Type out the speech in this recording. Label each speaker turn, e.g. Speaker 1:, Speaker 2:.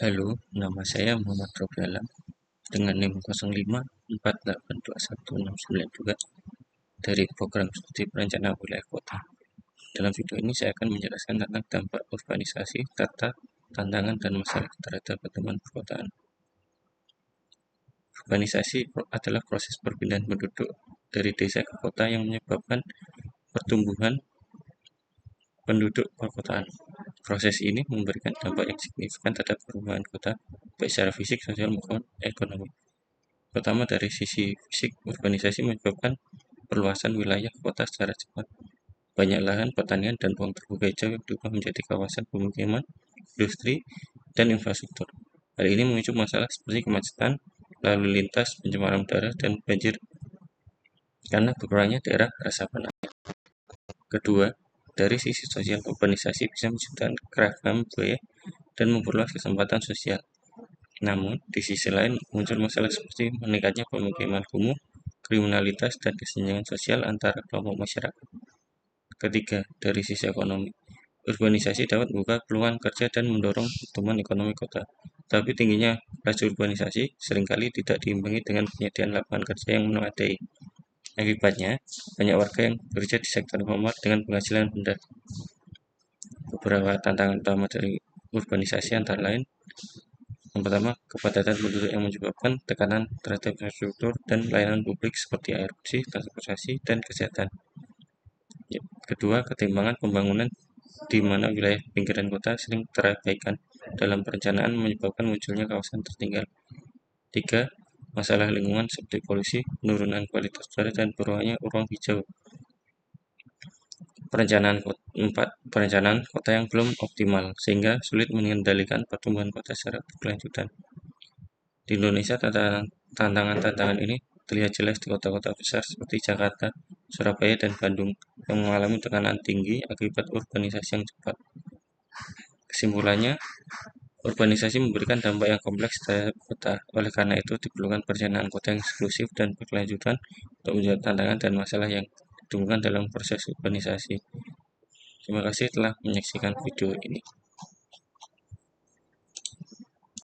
Speaker 1: Halo, nama saya Muhammad Robi Alam dengan NIM 0548821692 juga dari program studi perencanaan wilayah kota. Dalam video ini saya akan menjelaskan tentang dampak urbanisasi, serta tantangan dan masalah terhadap pertumbuhan perkotaan. Urbanisasi adalah proses perpindahan penduduk dari desa ke kota yang menyebabkan pertumbuhan penduduk perkotaan. Proses ini memberikan dampak yang signifikan terhadap perubahan kota, baik secara fisik, sosial, maupun ekonomi. Pertama, dari sisi fisik, urbanisasi menyebabkan perluasan wilayah kota secara cepat. Banyak lahan pertanian dan ruang terbuka hijau yang diubah menjadi kawasan pemukiman, industri, dan infrastruktur. Hal ini memicu masalah seperti kemacetan, lalu lintas, pencemaran udara, dan banjir karena berkurangnya daerah resapan air. Kedua, dari sisi sosial, urbanisasi bisa menciptakan keragaman budaya dan memperluas kesempatan sosial. Namun, di sisi lain muncul masalah seperti meningkatnya pemukiman kumuh, kriminalitas, dan kesenjangan sosial antara kelompok masyarakat. Ketiga, dari sisi ekonomi, urbanisasi dapat membuka peluang kerja dan mendorong pertumbuhan ekonomi kota. Tapi tingginya laju urbanisasi seringkali tidak diimbangi dengan penyediaan lapangan kerja yang memadai. Akibatnya, banyak warga yang bekerja di sektor informal dengan penghasilan rendah. Beberapa tantangan utama dari urbanisasi antara lain: yang pertama, kepadatan penduduk yang menyebabkan tekanan terhadap infrastruktur dan layanan publik seperti air bersih, transportasi, dan kesehatan. Kedua, ketimpangan pembangunan di mana wilayah pinggiran kota sering terabaikan dalam perencanaan menyebabkan munculnya kawasan tertinggal. Tiga, masalah lingkungan seperti polusi, penurunan kualitas udara, dan berkurangnya ruang hijau. Perencanaan kota yang belum optimal sehingga sulit mengendalikan pertumbuhan kota secara berkelanjutan. Di Indonesia, tantangan-tantangan ini terlihat jelas di kota-kota besar seperti Jakarta, Surabaya, dan Bandung yang mengalami tekanan tinggi akibat urbanisasi yang cepat. Kesimpulannya, urbanisasi memberikan dampak yang kompleks terhadap kota. Oleh karena itu, diperlukan perencanaan kota yang inklusif dan berkelanjutan untuk menjawab tantangan dan masalah yang ditemukan dalam proses urbanisasi. Terima kasih telah menyaksikan video ini.